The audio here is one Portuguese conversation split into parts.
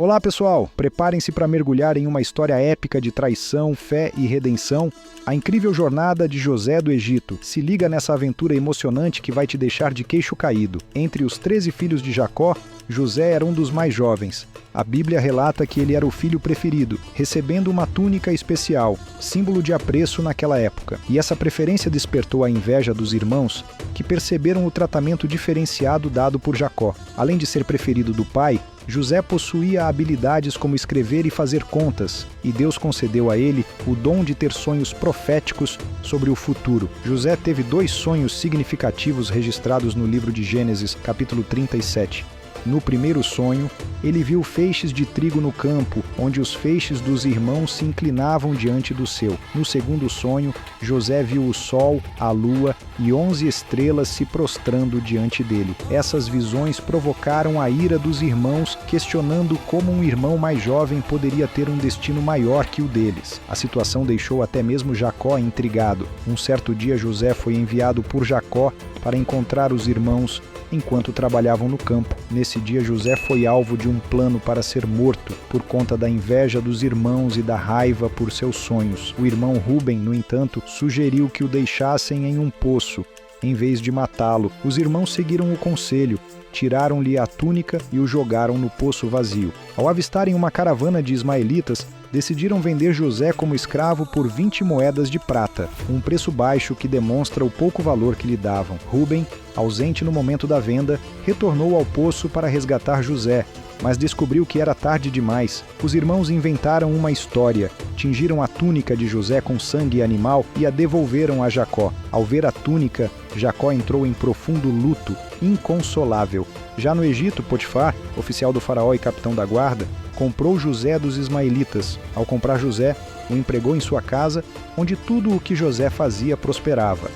Olá pessoal, preparem-se para mergulhar em uma história épica de traição, fé e redenção, a incrível jornada de José do Egito. Se liga nessa aventura emocionante que vai te deixar de queixo caído. Entre os 13 filhos de Jacó, José era um dos mais jovens. A Bíblia relata que ele era o filho preferido, recebendo uma túnica especial, símbolo de apreço naquela época. E essa preferência despertou a inveja dos irmãos, que perceberam o tratamento diferenciado dado por Jacó. Além de ser preferido do pai, José possuía habilidades como escrever e fazer contas, e Deus concedeu a ele o dom de ter sonhos proféticos sobre o futuro. José teve 2 sonhos significativos registrados no livro de Gênesis, capítulo 37. No primeiro sonho, ele viu feixes de trigo no campo, onde os feixes dos irmãos se inclinavam diante do seu. No segundo sonho, José viu o sol, a lua e 11 estrelas se prostrando diante dele. Essas visões provocaram a ira dos irmãos, questionando como um irmão mais jovem poderia ter um destino maior que o deles. A situação deixou até mesmo Jacó intrigado. Um certo dia, José foi enviado por Jacó para encontrar os irmãos enquanto trabalhavam no campo. Nesse dia, José foi alvo de um plano para ser morto por conta da inveja dos irmãos e da raiva por seus sonhos. O irmão Rúben, no entanto, sugeriu que o deixassem em um poço, em vez de matá-lo. Os irmãos seguiram o conselho, tiraram-lhe a túnica e o jogaram no poço vazio. Ao avistarem uma caravana de ismaelitas, decidiram vender José como escravo por 20 moedas de prata, um preço baixo que demonstra o pouco valor que lhe davam. Rúben, ausente no momento da venda, retornou ao poço para resgatar José, mas descobriu que era tarde demais. Os irmãos inventaram uma história, tingiram a túnica de José com sangue animal e a devolveram a Jacó. Ao ver a túnica, Jacó entrou em profundo luto, inconsolável. Já no Egito, Potifar, oficial do faraó e capitão da guarda, comprou José dos ismaelitas. Ao comprar José, o empregou em sua casa, onde tudo o que José fazia prosperava.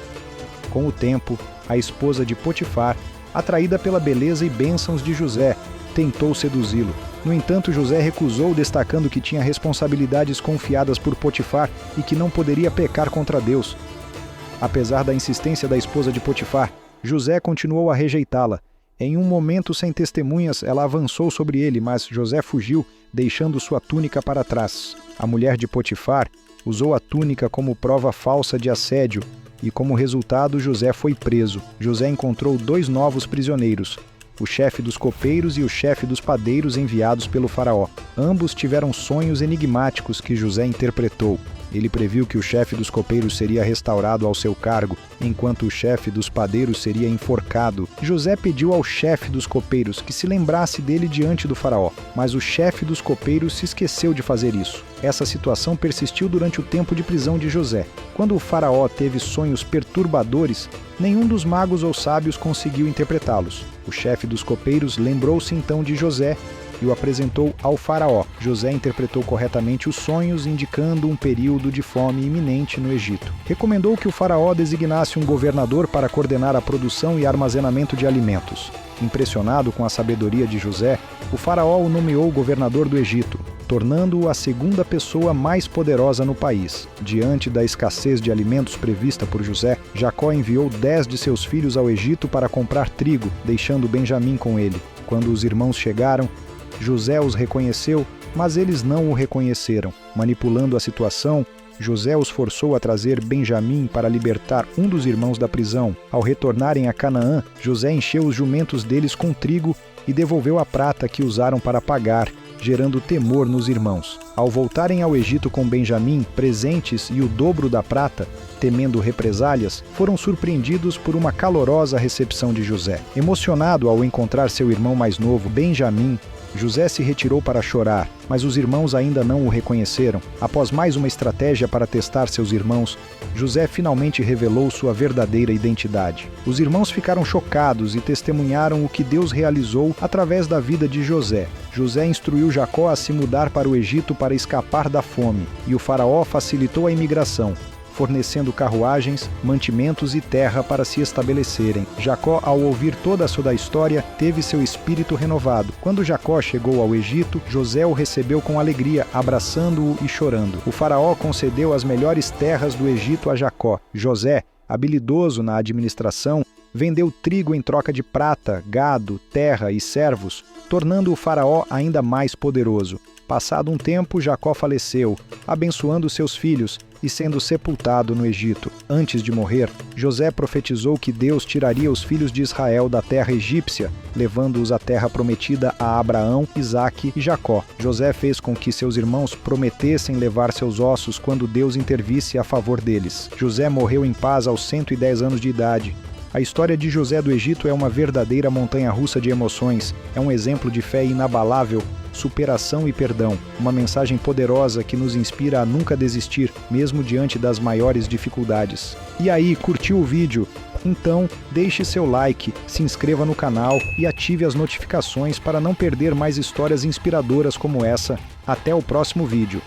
Com o tempo, a esposa de Potifar, atraída pela beleza e bênçãos de José, tentou seduzi-lo. No entanto, José recusou, destacando que tinha responsabilidades confiadas por Potifar e que não poderia pecar contra Deus. Apesar da insistência da esposa de Potifar, José continuou a rejeitá-la. Em um momento sem testemunhas, ela avançou sobre ele, mas José fugiu, deixando sua túnica para trás. A mulher de Potifar usou a túnica como prova falsa de assédio e, como resultado, José foi preso. José encontrou 2 novos prisioneiros, o chefe dos copeiros e o chefe dos padeiros enviados pelo faraó. Ambos tiveram sonhos enigmáticos que José interpretou. Ele previu que o chefe dos copeiros seria restaurado ao seu cargo, enquanto o chefe dos padeiros seria enforcado. José pediu ao chefe dos copeiros que se lembrasse dele diante do faraó, mas o chefe dos copeiros se esqueceu de fazer isso. Essa situação persistiu durante o tempo de prisão de José. Quando o faraó teve sonhos perturbadores, nenhum dos magos ou sábios conseguiu interpretá-los. O chefe dos copeiros lembrou-se então de José e o apresentou ao faraó. José interpretou corretamente os sonhos, indicando um período de fome iminente no Egito. Recomendou que o faraó designasse um governador para coordenar a produção e armazenamento de alimentos. Impressionado com a sabedoria de José, o faraó o nomeou governador do Egito, tornando-o a segunda pessoa mais poderosa no país. Diante da escassez de alimentos prevista por José, Jacó enviou 10 de seus filhos ao Egito para comprar trigo, deixando Benjamim com ele. Quando os irmãos chegaram, José os reconheceu, mas eles não o reconheceram. Manipulando a situação, José os forçou a trazer Benjamim para libertar um dos irmãos da prisão. Ao retornarem a Canaã, José encheu os jumentos deles com trigo e devolveu a prata que usaram para pagar, gerando temor nos irmãos. Ao voltarem ao Egito com Benjamim, presentes e o dobro da prata, temendo represálias, foram surpreendidos por uma calorosa recepção de José. Emocionado ao encontrar seu irmão mais novo, Benjamim, José se retirou para chorar, mas os irmãos ainda não o reconheceram. Após mais uma estratégia para testar seus irmãos, José finalmente revelou sua verdadeira identidade. Os irmãos ficaram chocados e testemunharam o que Deus realizou através da vida de José. José instruiu Jacó a se mudar para o Egito para escapar da fome, e o faraó facilitou a imigração, fornecendo carruagens, mantimentos e terra para se estabelecerem. Jacó, ao ouvir toda a sua história, teve seu espírito renovado. Quando Jacó chegou ao Egito, José o recebeu com alegria, abraçando-o e chorando. O faraó concedeu as melhores terras do Egito a Jacó. José, habilidoso na administração, vendeu trigo em troca de prata, gado, terra e servos, tornando o faraó ainda mais poderoso. Passado um tempo, Jacó faleceu, abençoando seus filhos e sendo sepultado no Egito. Antes de morrer, José profetizou que Deus tiraria os filhos de Israel da terra egípcia, levando-os à terra prometida a Abraão, Isaque e Jacó. José fez com que seus irmãos prometessem levar seus ossos quando Deus intervisse a favor deles. José morreu em paz aos 110 anos de idade. A história de José do Egito é uma verdadeira montanha-russa de emoções. É um exemplo de fé inabalável, superação e perdão. Uma mensagem poderosa que nos inspira a nunca desistir, mesmo diante das maiores dificuldades. E aí, curtiu o vídeo? Então, deixe seu like, se inscreva no canal e ative as notificações para não perder mais histórias inspiradoras como essa. Até o próximo vídeo.